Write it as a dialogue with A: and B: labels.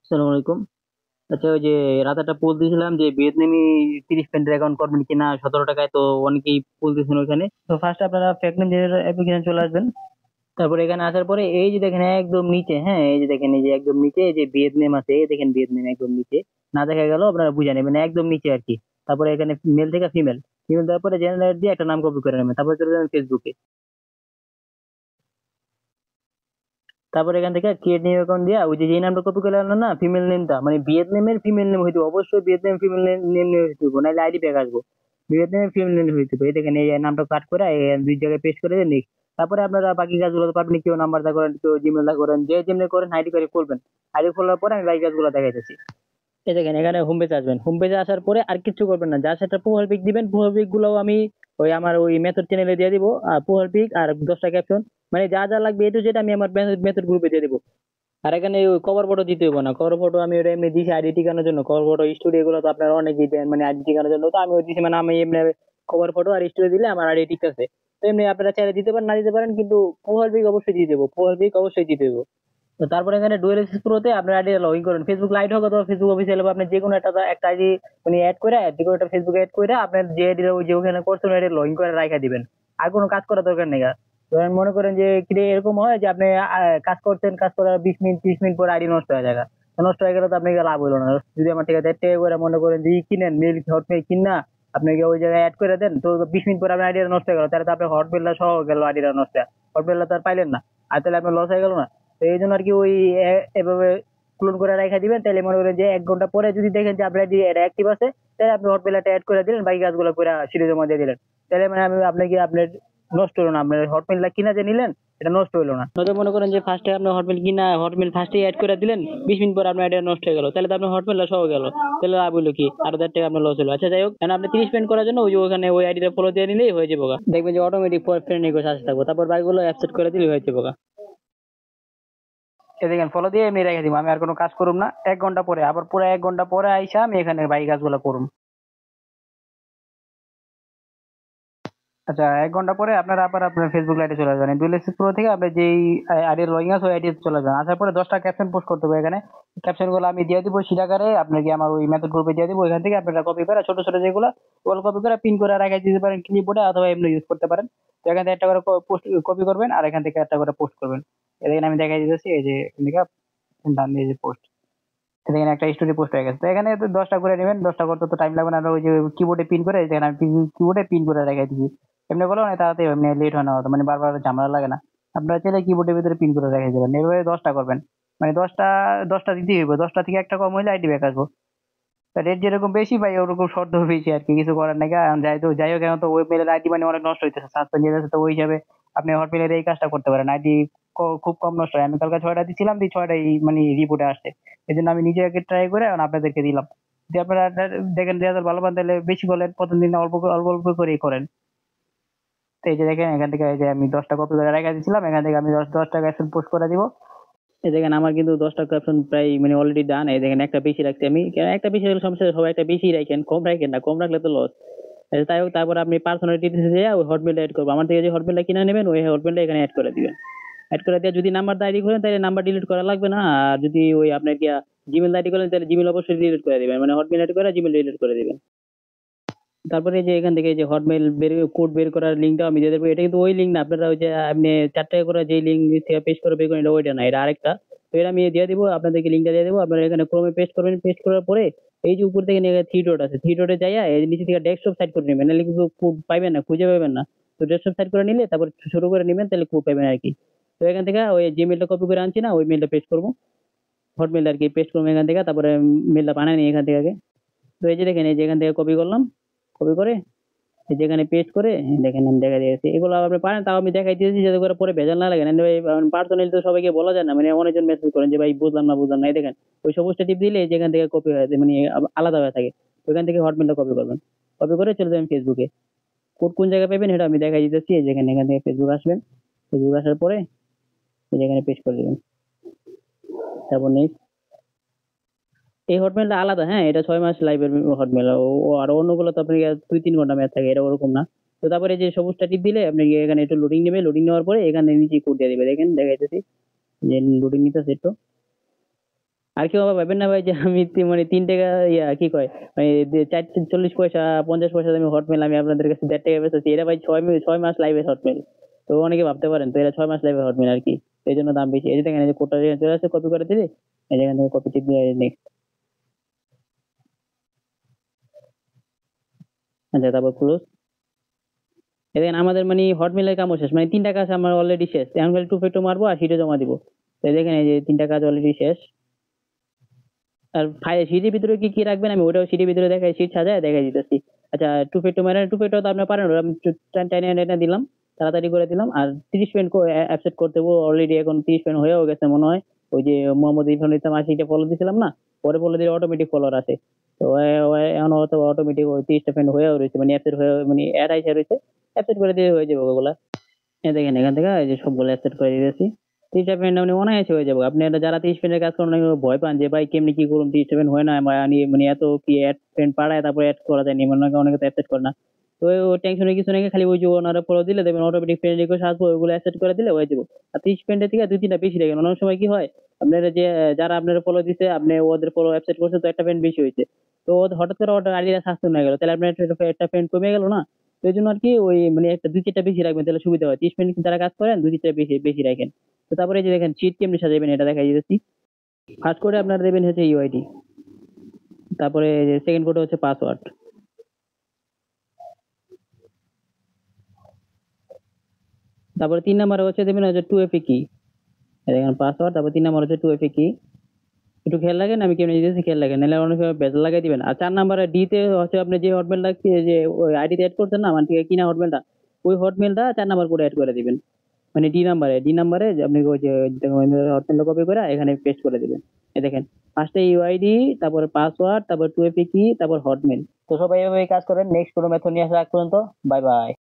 A: আসসালামু আলাইকুম। আচ্ছা, ওই যে রাতে একটা পোস্ট দিয়েছিলাম যে ভিয়েতনামি 30 পেন্টের অ্যাকাউন্ট করবেন কিনা 17 টাকায়, তো অনেকেই পোস্ট দিয়েছেন ওইখানে। তো ফার্স্ট আপনারা ফ্যাকমেন অ্যাপ্লিকেশন চলে আসবেন। তারপরে এখানে আসার পরে এই যে দেখেন একদম নিচে, হ্যাঁ এই যে দেখেন, এই যে একদম নিচে এই যে ভিয়েতনাম আছে, এই দেখেন ভিয়েতনাম একদম নিচে। না দেখা গেল আপনারা বুঝে নেবেন একদম নিচে আর কি। তারপরে এখানে মেল থেকে ফিমেল, ফিমেল দেওয়ার পরে জেনারেট দিয়ে একটা নাম কপি করে নেবেন, তারপরে চলে যাবেন ফেসবুকে। তারপরে এখান থেকে ক্রিয়েট নিউ অ্যাকাউন্ট দিয়া ওই যে নামটা কপি করে আনলো না, ফিমেল নেমটা মানে ভিয়েতনামের ফিমেল নেম হইতে হবে, অবশ্যই ভিয়েতনামের ফিমেল নেম হইতে হবে, নাহলে আইডি ব্যাক আসবো। ভিয়েতনামের ফিমেল নেম হইতে হবে, এই দেখেন এই নামটা কাট করে এই দুই জায়গায় পেস্ট করে দেন next। তারপরে আপনারা বাকি কাজগুলো তো পারবেন, কেউ নাম্বার দা করেন, কেউ জিমেল দা করেন, যে যেমনি করেন আইডি করে করবেন। আইডি খোলার পরে আমি বাকি কাজগুলো দেখাইতেছি। এই দেখেন এখানে হোম পেজে আসবেন, হোম পেজে আসার পরে আর কিছু করবেন না, জাস্ট একটা প্রোফাইল পিক দিবেন। প্রোফাইল পিক গুলো আমি ওই আমার ওই মেথড চ্যানেলে দিয়ে দিব। আর প্রোফাইল পিক আর 10টা ক্যাপশন, মানে যা যা লাগবে এটু যেটা আমি আমার মেথড গ্রুপে দিয়ে দিব। আর এখানে ওই কভার ফটো দিতে হইব না, কভার ফটো আমি ওটা এমনি দিছি আইডি ঠিকানোর জন্য। কভার ফটো স্টুডিও গুলো তো আপনারা অনেকেই দেন মানে আইডি ঠিকানোর জন্য, তো আমি ওই দিছি, মানে আমি এমনি কভার ফটো আর স্টুডিও দিলে আমার আইডি ঠিক আছে। তো এমনি আপনারা চাইলে দিতে পারেন, না দিতে পারেন, কিন্তু প্রোফাইল পিক অবশ্যই দিয়ে দেবো, প্রোফাইল পিক অবশ্যই দিতে হইব। তো তারপরে এখানে ডুয়েল এক্সেস প্রোতে আপনার আইডি লগ ইন করেন, ফেসবুক লাইট হোক অথবা ফেসবুক অফিসিয়াল হোক, আপনি যে কোনো একটা আইডি মানে অ্যাড করে, যে কোনো একটা ফেসবুক অ্যাড করে আপনার যে আইডি ওই যে ওখানে করছেন আইডি লগ ইন করে রাখা দিবেন। আর কোনো কাজ করার দরকার নেই। ধরেন মনে করেন যে কি রে, এরকম হয় যে আপনি কাজ করছেন, কাজ করার 20 মিনিট 30 মিনিট পরে আইডি নষ্ট হয়ে যায়। তো নষ্ট হয়ে গেলে তো আপনাকে লাভ হলো না। যদি আমার ঠিক আছে টেক করে মনে করেন যে কিনেন মেল, হটমেল কিনা আপনাকে ওই জায়গায় অ্যাড করে দেন, তো 20 মিনিট পরে আপনার আইডিটা নষ্ট হয়ে গেল, তাহলে তো আপনার হটমেলটা সহ গেল, আইডিটা নষ্ট। হটমেলটা তো আর পাইলেন না, আর তাহলে আপনার লস হয়ে গেল না। তো এই জন্য আর কি ওই এভাবে ক্লোন করে রেখে দিবেন। তাহলে মনে করেন যে 1 ঘন্টা পরে যদি দেখেন যে আপনার এটা অ্যাক্টিভ আছে, তাহলে আপনি হটমেলটা অ্যাড করে দিলেন, বাকি কাজগুলো করে সিরিজের মধ্যে দিলেন। তাহলে মানে আমি আপনাকে আপনার নষ্ট হলো না, আপনার হটমেলটা কিনা যে নিলেন এটা নষ্ট হলো না। নয়তো মনে করেন যে ফার্স্টে আপনি হটমেল কিনা হটমেল ফার্স্টে অ্যাড করে দিলেন, 20 মিনিট পর আপনার এটা নষ্ট হয়ে গেল, তাহলে তো আপনার হটমেলটা সহ গেল। তাহলে লাভ হলো কি, আর 1000 টাকা আপনার লস হলো। আচ্ছা যাই হোক, কারণ আপনি 30 পেন্ট করার জন্য ওই যে ওখানে ওই আইডিটা ফলো দিয়ে নিলেই হয়ে যাবো গা। দেখবেন যে অটোমেটিক ফ্রেন্ড রিকোয়েস্ট আসতে থাকবো, তারপর বাকিগুলো অ্যাকসেপ্ট করে দিলে হয়ে যাবো গা। এই দেখেন ফলো দিয়ে এমনি রেখে দিব, আমি আর কোনো কাজ করুম না। 1 ঘন্টা পরে আবার পুরো 1 ঘন্টা পরে আইসা আমি এখানে বাকি কাজগুলো করুম। আচ্ছা, 1 ঘন্টা পরে আপনারা আবার আপনার ফেসবুক লাইটে চলে যাবেন, ডুয়েল প্রো থেকে আপনি যেই আইডি লগইন আছে ওই আইডি চলে যাবেন। আসার পরে 10টা ক্যাপশন পোস্ট করতে হবে এখানে। ক্যাপশন গুলো আমি দিয়ে দিব সিটাকারে, আপনাকে আমার ওই মেথড গ্রুপে দিয়ে দিব। ওইখান থেকে আপনারা কপি করে ছোট ছোট যেগুলো ওগুলো কপি করে পিন করে রাখা দিতে পারেন ক্লিপবোর্ডে, অথবা এমনি ইউজ করতে পারেন। তো এখান থেকে একটা করে পোস্ট কপি করবেন আর এখান থেকে একটা করে পোস্ট করবেন। এখানে আমি দেখাই দিতেছি, এই যে এখান থেকে ডান দিয়ে যে পোস্ট, এখানে একটা স্টোরি পোস্ট হয়ে গেছে। তো এখানে তো 10টা করে নেবেন, 10টা করতে তো টাইম লাগবে না। আর ওই যে কিবোর্ডে পিন করে, যেখানে আমি কিবোর্ডে পিন করে রেখে দিচ্ছি। এমনি করলে অনেক তাড়াতাড়ি এমনি লেট হয় না, হতো মানে বারবার ঝামেলা লাগে না। আপনারা চাইলে কিবোর্ডের ভিতরে পিন করে রেখে দেবেন। এভাবে 10টা করবেন, মানে 10টা দিতেই হইব, 10টা থেকে একটা কম হইলে আইডি ব্যাক আসবো। রেট যেরকম বেশি পাই ওরকম শর্ত বেশি আর কি, কিছু করার নাই। কারণ যাই হোক, এখন তো ওয়েব মেলের আইডি মানে অনেক নষ্ট হইতেছে, সাসপেন্ড যেতেছে। তো ওই হিসাবে আপনি হটমেলের এই কাজটা করতে পারেন, আইডি খুব কম নষ্ট হয়। আমি কালকে 6টা দিছিলাম, দিয়ে 6টাই মানে রিপোর্টে আসছে। এই জন্য আমি নিজে আগে ট্রাই করে এখন আপনাদেরকে দিলাম। যদি আপনারা দেখেন রেজাল্ট ভালো পান, তাহলে বেশি করলেন, প্রথম দিন অল্প অল্প অল্প করেই করেন। তো এই যে দেখেন এখান থেকে এই যে আমি 10টা কপি করে রেখে দিয়েছিলাম, এখান থেকে আমি 10টা ক্যাপশন পোস্ট করে দিব। এই দেখেন আমার কিন্তু 10টা ক্যাপশন প্রায় মানে অলরেডি ডান। এই দেখেন একটা বেশি রাখছি আমি, কেন একটা বেশি রাখলে সমস্যা, সবাই একটা বেশি রাখেন, কম রাখেন না, কম রাখলে তো লস। তাই হোক, তারপর আপনি পার্সোনাল ডিটেলস দিয়ে ওই হটমেলটা অ্যাড করবো, আমার থেকে যে হটমেলটা কিনে নেবেন ওই হটমেলটা এখানে অ্যাড করে দিবেন। অ্যাড করে দিয়ে যদি নাম্বার আইডি করেন তাহলে নাম্বার ডিলিট করা লাগবে না। আর যদি ওই আপনার কি জিমেল আইডি করেন তাহলে জিমেল অবশ্যই ডিলিট করে দিবেন, মানে হটমেল অ্যাড করে জিমেল ডিলিট করে দিবেন। তারপরে যে এখান থেকে যে হটমেল বের কোড বের করার লিঙ্কটা আমি দিয়ে দেবো। এটা কিন্তু ওই লিঙ্ক না, আপনারা ওই যে আপনি 4 টাকা করে যে লিঙ্ক থেকে পেস্ট করে বের করেন, এটা ওইটা না, এটা আরেকটা। তো এটা আমি দিয়ে দিব, আপনাদেরকে লিঙ্কটা দিয়ে দেবো। আপনারা এখানে ক্রমে পেস্ট করবেন, পেস্ট করার পরে এই যে উপর থেকে থ্রি ডট আছে, থ্রি ডটে যাইয়া এই নিচে থেকে ডেস্কটপ সাইড করে নেবেন, নাহলে কিন্তু কোড পাইবেন না, খুঁজে পাবেন না। তো ডেস্কটপ সাইড করে নিলে তারপর শুরু করে নেবেন, তাহলে কোড পাবেন আর কি। তো এখান থেকে ওই যে মেলটা কপি করে আনছি না, ওই মেলটা পেস্ট করবো, হটমেল আর কি পেস্ট করবো এখান থেকে। তারপরে মেলটা বানাই নিই এখান থেকে আগে। তো এই যে দেখেন, এই যে এখান থেকে কপি করলাম, কপি করে যেখানে পেস্ট করে দেখেন আমি দেখা দিয়েছি। এগুলো আপনি পারেন, তাও আমি দেখাই দিয়েছি যাতে করে পরে ভেজাল না লাগে। না পার্সোনালি তো সবাইকে বলা যায় না, মানে অনেকজন মেসেজ করেন যে ভাই বুঝলাম না বুঝলাম না। এই দেখেন ওই সবুজটা টিপ দিলে যেখান থেকে কপি হয়ে যায়, মানে আলাদা হয়ে থাকে। ওইখান থেকে হটমেলটা কপি করবেন, কপি করে চলে যাবেন ফেসবুকে। কোড কোন জায়গায় পাবেন সেটা আমি দেখাই দিতেছি। এই যেখানে এখান থেকে ফেসবুক আসবেন, ফেসবুক আসার পরে এই যেখানে পেস্ট করে দিবেন, তারপর নেক্সট। এই হটমেলটা আলাদা, হ্যাঁ এটা 6 মাস লাইভের হটমেল। আর অন্যগুলো তো আপনি 2-3 ঘন্টা ম্যাচ থাকে, এটা ওরকম না। তো তারপরে যে সবুজটা টিপ দিলে আপনি এখানে একটু লোডিং নেবে, লোডিং নেওয়ার পরে এখানে নিচে কোড দিয়ে দিবে, দেখেন দেখাইতেছি যে লোডিং নিতেছে একটু।
B: আর কেউ আবার ভাবেন না ভাই যে আমি মানে 3 টাকা কি কয় মানে 40 পয়সা 50 পয়সা আমি হটমেল আমি আপনাদের কাছে 1.5 টাকা বেচতেছি, এটা ভাই 6 মাস লাইভে হটমেল। তো অনেকে ভাবতে পারেন তো এরা 6 মাস লাইভে হটমেল আর কি, এই জন্য দাম বেশি। এই যে দেখেন এই যে কোডটা চলে আসছে, কপি করে দিলে এই যেখান থেকে কপি টিপ দিয়ে নেক্সট। আচ্ছা তারপর ক্লোজ। এই দেখেন আমাদের মানে হটমেলের কামও শেষ, মানে 3টা কাজ আমার অলরেডি শেষ, এখন খালি টু ফেটো মারবো আর সিটে জমা দিব। তো এই দেখেন এই যে 3টা কাজ অলরেডি শেষ। আর সিটির ভিতরে কি কি রাখবেন আমি ওটাও সিটির ভিতরে দেখাই, সিট সাজায় দেখাই দিতেছি। আচ্ছা টু ফেটো মানে টু ফেটো তো আপনার পারেন, ওটা আমি টেনে টেনে দিলাম, তাড়াতাড়ি করে দিলাম। আর 30 পয়েন্ট অ্যাপসেট করতে অলরেডি এখন 30 পয়েন্ট হয়েও গেছে মনে হয়। ওই যে মোহাম্মদ ইরফান ইসলাম আশিটা ফলো দিয়েছিলাম না, পরে ফলো দিলে অটোমেটিক ফলোয়ার আছে। তো এখন হয়তো অটোমেটিক ওই 30টা পয়েন্ট হয়েও রয়েছে, মানে অ্যাপসেট হয়ে মানে অ্যাড আইসা রয়েছে, অ্যাপসেট করে দিয়ে হয়ে যাবে ওগুলা। এই দেখেন এখান থেকে এই যে সবগুলো অ্যাপসেট করে দিয়েছি। 30টা পয়েন্ট মানে অনায়াসে হয়ে যাবে। আপনি এটা যারা 30 পয়েন্টের কাজ করেন অনেকে ভয় পান যে ভাই কেমনি কি করুন, 30টা পয়েন্ট হয় না মানে মানে এত কি অ্যাড পয়েন্ট পাড়ায় তারপরে অ্যাড করা যায় নি, মানে অনেকে তো অ্যাপসেট করে না। তো ওই টেনশনের কিছু নেই, খালি ওই যে ওনারা ফলো দিলে দেখবেন অটোমেটিক ফ্রেন্ড রিকোয়েস্ট আসবে, ওইগুলো অ্যাকসেপ্ট করে দিলে হয়ে যাবে। আর 30 পয়েন্টের থেকে 2-3টা বেশি রাখেন, অনেক সময় কি হয় আপনারা যে যারা আপনারা ফলো দিছে আপনি ওদের ফলো অ্যাকসেপ্ট করছে, তো একটা ফ্রেন্ড বেশি হয়েছে, তো হঠাৎ করে ওটা আইডিটা সাসপেন্ড হয়ে গেল, তাহলে আপনার একটা ফ্রেন্ড কমে গেল না। তো এই জন্য আর কি ওই মানে একটা 2-4টা বেশি রাখবেন, তাহলে সুবিধা হয়। 30 মিনিট যারা কাজ করেন 2-4টা বেশি বেশি রাখেন। তো তারপরে এই যে দেখেন শীট কেমনি সাজাবেন এটা দেখাই দিতেছি। ফার্স্ট করে আপনারা দেবেন হচ্ছে ইউআইডি, তারপরে সেকেন্ড কোডে হচ্ছে পাসওয়ার্ড, তারপরে 3 নাম্বারে হচ্ছে দেবেন হচ্ছে 2FA কি। দেখেন পাসওয়ার্ড, তারপর 3 নাম্বার হচ্ছে 2FA কি। একটু খেয়াল রাখেন আমি কেমনি দিতেছি, খেয়াল রাখেন, নাহলে অনেক সময় বেজাল লাগাই দিবেন। আর 4 নাম্বারে ডিতে হচ্ছে আপনি যে হটমেলটা যে ওই আইডিতে অ্যাড করছেন না, মানে কিনা হটমেলটা, ওই হটমেলটা 4 নাম্বার করে অ্যাড করে দিবেন। মানে ডি নাম্বারে আপনি ওই যে হটমেলটা কপি করে এখানে পেস্ট করে দিবেন। এই দেখেন ফার্স্টে ইউআইডি, তারপরে পাসওয়ার্ড, তারপর 2FA কি, তারপর হটমেল। তো সবাই এভাবে কাজ করেন। নেক্সট কোনো মেথড নিয়ে আসা রাখ পর্যন্ত, বাই বাই।